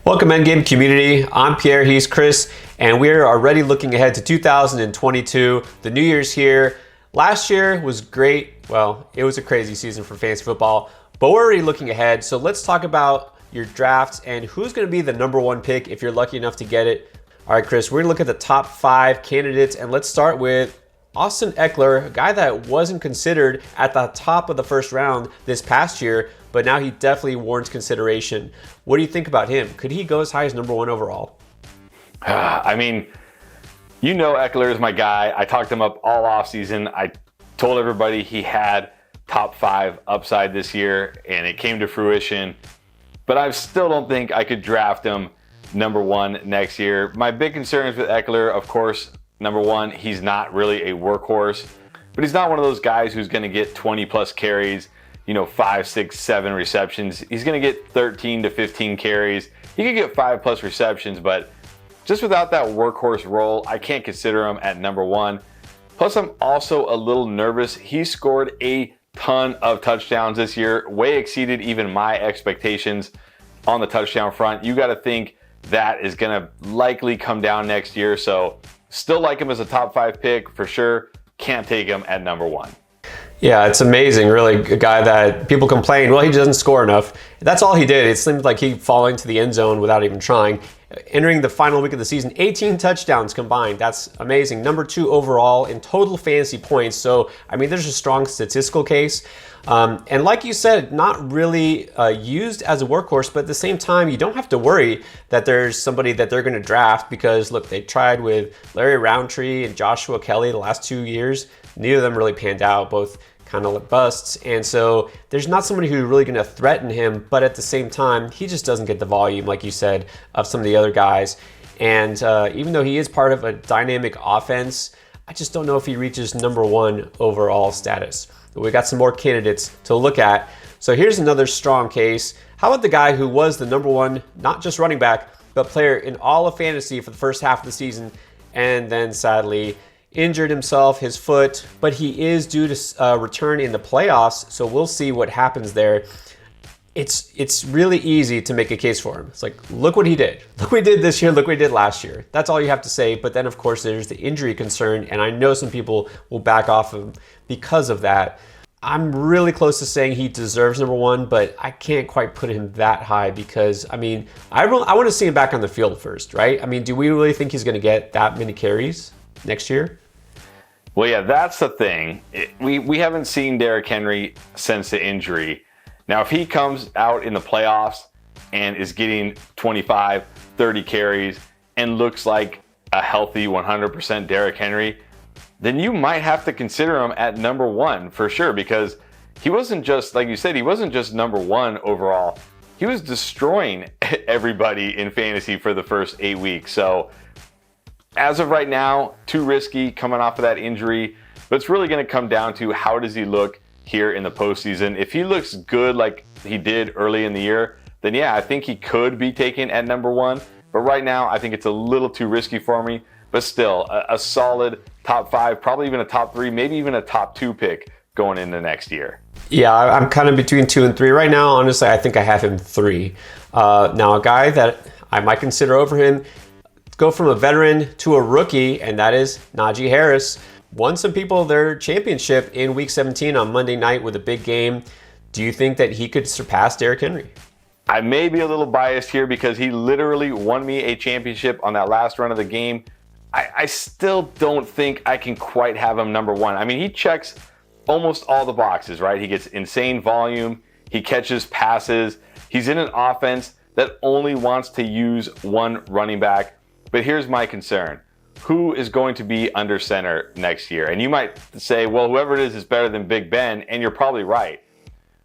Welcome Endgame community. I'm Pierre, he's Chris, and we're already looking ahead to 2022. The new year's here. Last year was great. Well, it was a crazy season for fantasy football, but we're already looking ahead. So let's talk about your drafts and who's going to be the number one pick if you're lucky enough to get it. All right, Chris, we're going to look at the top 5 candidates, and let's start with Austin Ekeler, a guy that wasn't considered at the top of the first round this past year, but now he definitely warrants consideration. What do you think about him? Could he go as high as number 1 overall? I mean, you know Ekeler is my guy. I talked him up all offseason. I told everybody he had top 5 upside this year, and it came to fruition. But I still don't think I could draft him number 1 next year. My big concerns with Ekeler, of course, number 1, he's not really a workhorse, but he's not one of those guys who's going to get 20 plus carries, 5, 6, 7 receptions. He's going to get 13 to 15 carries. He could get 5 plus receptions, but just without that workhorse role, I can't consider him at number 1. Plus, I'm also a little nervous. He scored a ton of touchdowns this year, way exceeded even my expectations on the touchdown front. You got to think that is going to likely come down next year. So still like him as a top 5 pick for sure. Can't take him at number 1. Yeah, it's amazing, really. A guy that people complain, well, he doesn't score enough. That's all he did. It seemed like he falling into the end zone without even trying. Entering the final week of the season, 18 touchdowns combined. That's amazing. Number 2 overall in total fantasy points. So, there's a strong statistical case. And like you said, not really used as a workhorse, but at the same time, you don't have to worry that there's somebody that they're going to draft because, look, they tried with Larry Roundtree and Joshua Kelly the last 2 years. Neither of them really panned out, both kind of busts. And so there's not somebody who's really going to threaten him, but at the same time, he just doesn't get the volume, like you said, of some of the other guys. And even though he is part of a dynamic offense, I just don't know if he reaches number 1 overall status. But we got some more candidates to look at. So here's another strong case. How about the guy who was the number 1, not just running back, but player in all of fantasy for the first half of the season, and then sadly injured himself, his foot, but he is due to return in the playoffs, so we'll see what happens there. It's really easy to make a case for him. It's like, look what he did. Look what he did this year, look what he did last year. That's all you have to say, but then of course there's the injury concern, and I know some people will back off him because of that. I'm really close to saying he deserves number 1, but I can't quite put him that high because, I want to see him back on the field first, right? Do we really think he's going to get that many carries next year? Well, yeah, that's the thing. We haven't seen Derrick Henry since the injury. Now, if he comes out in the playoffs and is getting 25, 30 carries and looks like a healthy 100% Derrick Henry, then you might have to consider him at number 1 for sure, because he wasn't just, like you said, he wasn't just number 1 overall. He was destroying everybody in fantasy for the first 8 weeks. So as of right now, too risky coming off of that injury, but it's really going to come down to how does he look here in the postseason. If he looks good like he did early in the year, then yeah, I think he could be taken at number 1. But right now, I think it's a little too risky for me. But still, a solid top 5, probably even a top 3, maybe even a top 2 pick going into next year. Yeah, I'm kind of between 2 and 3 right now. Honestly, I think I have him 3. Now, a guy that I might consider over him, go from a veteran to a rookie, and that is Najee Harris. Won some people their championship in Week 17 on Monday night with a big game. Do you think that he could surpass Derrick Henry? I may be a little biased here because he literally won me a championship on that last run of the game. I still don't think I can quite have him number 1. He checks almost all the boxes, right? He gets insane volume. He catches passes. He's in an offense that only wants to use one running back. But here's my concern. Who is going to be under center next year? And you might say, well, whoever it is better than Big Ben, and you're probably right.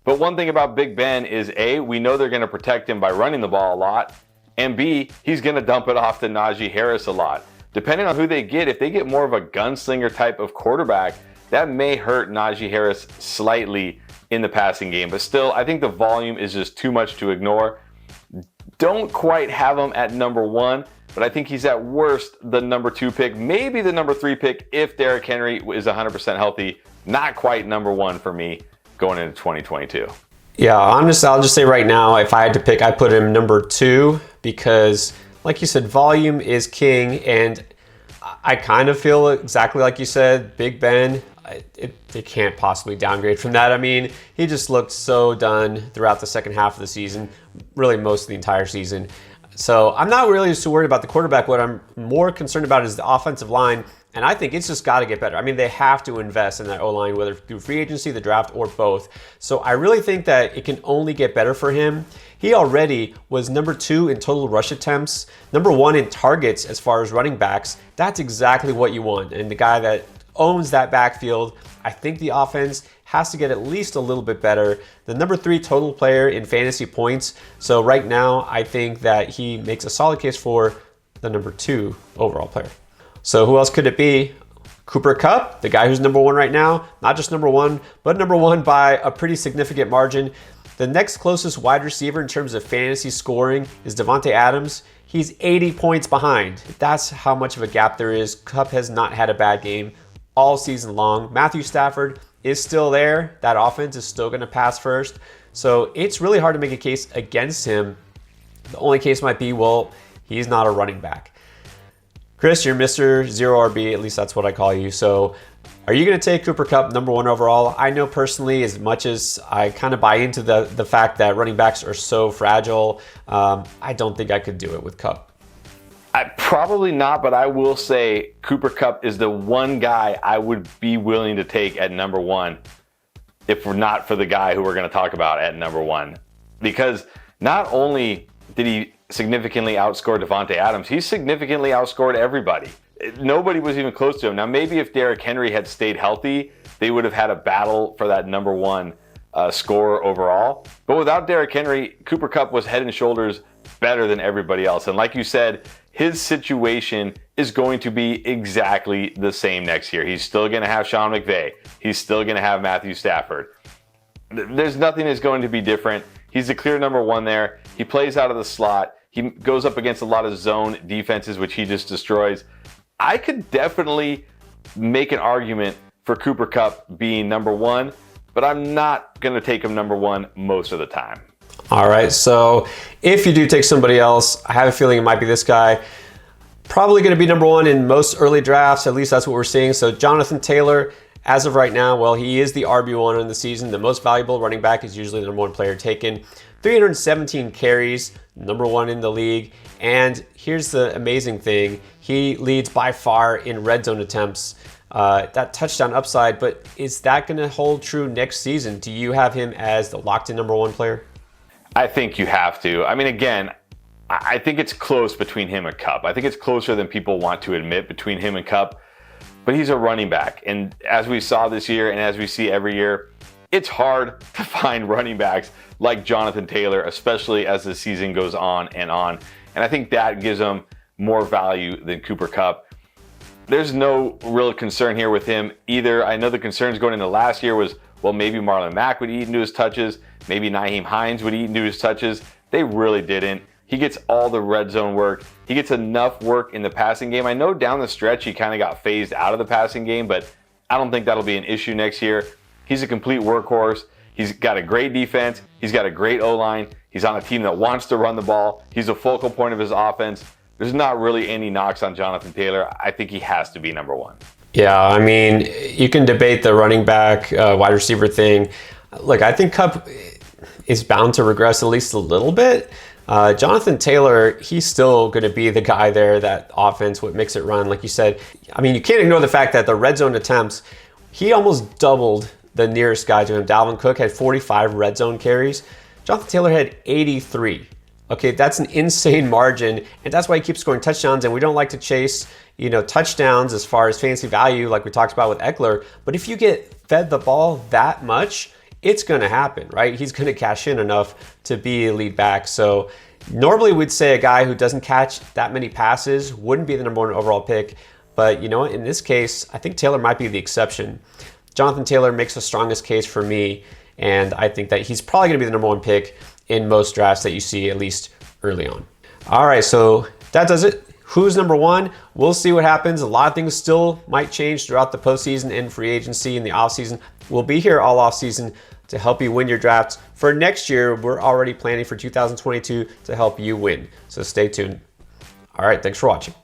But one thing about Big Ben is A, we know they're going to protect him by running the ball a lot, and B, he's going to dump it off to Najee Harris a lot. Depending on who they get, if they get more of a gunslinger type of quarterback, that may hurt Najee Harris slightly in the passing game. But still, I think the volume is just too much to ignore. Don't quite have him at number 1, but I think he's at worst the number 2 pick, maybe the number 3 pick if Derrick Henry is 100% healthy. Not quite number 1 for me going into 2022. Yeah, I'll just say right now, if I had to pick, I'd put him number 2 because, like you said, volume is king, and I kind of feel exactly like you said, Big Ben, they can't possibly downgrade from that. I mean, he just looked so done throughout the second half of the season, really most of the entire season. So I'm not really so worried about the quarterback. What I'm more concerned about is the offensive line, and I think it's just got to get better. I mean, they have to invest in that O-line, whether through free agency, the draft, or both. So I really think that it can only get better for him. He already was number 2 in total rush attempts, number 1 in targets as far as running backs. That's exactly what you want. And the guy that owns that backfield, I think the offense has to get at least a little bit better. The number 3 total player in fantasy points. So right now, I think that he makes a solid case for the number 2 overall player. So who else could it be? Cooper Kupp, the guy who's number 1 right now. Not just number 1, but number 1 by a pretty significant margin. The next closest wide receiver in terms of fantasy scoring is Davante Adams. He's 80 points behind. That's how much of a gap there is. Kupp has not had a bad game all season long. Matthew Stafford is still there. That offense is still going to pass first. So it's really hard to make a case against him. The only case might be, well, he's not a running back. Chris, you're Mr. Zero RB, at least that's what I call you. So are you going to take Cooper Kupp number 1 overall? I know personally, as much as I kind of buy into the fact that running backs are so fragile, I don't think I could do it with Kupp. Probably not, but I will say Cooper Kupp is the one guy I would be willing to take at number 1 if we're not for the guy who we're going to talk about at number 1. Because not only did he significantly outscore Davante Adams, he significantly outscored everybody. Nobody was even close to him. Now, maybe if Derrick Henry had stayed healthy, they would have had a battle for that number 1 score overall. But without Derrick Henry, Cooper Kupp was head and shoulders better than everybody else. And like you said, his situation is going to be exactly the same next year. He's still going to have Sean McVay. He's still going to have Matthew Stafford. There's nothing that's going to be different. He's the clear number 1 there. He plays out of the slot. He goes up against a lot of zone defenses, which he just destroys. I could definitely make an argument for Cooper Kupp being number 1, but I'm not going to take him number 1 most of the time. All right, so if you do take somebody else, I have a feeling it might be this guy. Probably going to be number 1 in most early drafts, at least that's what we're seeing. So Jonathan Taylor, as of right now, well, he is the RB1 in the season. The most valuable running back is usually the number 1 player taken. 317 carries, number 1 in the league. And here's the amazing thing. He leads by far in red zone attempts. That touchdown upside, but is that going to hold true next season? Do you have him as the locked-in number 1 player? I think you have to. I mean, again, I think it's close between him and Kupp. I think it's closer than people want to admit between him and Kupp. But he's a running back. And as we saw this year and as we see every year, it's hard to find running backs like Jonathan Taylor, especially as the season goes on and on. And I think that gives him more value than Cooper Kupp. There's no real concern here with him either. I know the concerns going into last year was, well, maybe Marlon Mack would eat into his touches. Maybe Nyheim Hines would eat into his touches. They really didn't. He gets all the red zone work. He gets enough work in the passing game. I know down the stretch he kind of got phased out of the passing game, but I don't think that'll be an issue next year. He's a complete workhorse. He's got a great defense. He's got a great O-line. He's on a team that wants to run the ball. He's a focal point of his offense. There's not really any knocks on Jonathan Taylor. I think he has to be number 1. Yeah, I mean, you can debate the running back, wide receiver thing. Look, I think Kupp is bound to regress at least a little bit. Jonathan Taylor, he's still going to be the guy there, that offense, what makes it run, like you said. I mean, you can't ignore the fact that the red zone attempts, he almost doubled the nearest guy to him. Dalvin Cook had 45 red zone carries. Jonathan Taylor had 83. Okay, that's an insane margin, and that's why he keeps scoring touchdowns, and we don't like to chase, touchdowns as far as fantasy value like we talked about with Ekeler, but if you get fed the ball that much, it's going to happen, right? He's going to cash in enough to be a lead back. So normally we'd say a guy who doesn't catch that many passes wouldn't be the number 1 overall pick, but you know what? In this case, I think Taylor might be the exception. Jonathan Taylor makes the strongest case for me, and I think that he's probably going to be the number 1 pick in most drafts that you see, at least early on. All right, so that does it. Who's number 1? We'll see what happens. A lot of things still might change throughout the postseason and free agency in the offseason. We'll be here all offseason to help you win your drafts. For next year, we're already planning for 2022 to help you win. So stay tuned. All right, thanks for watching.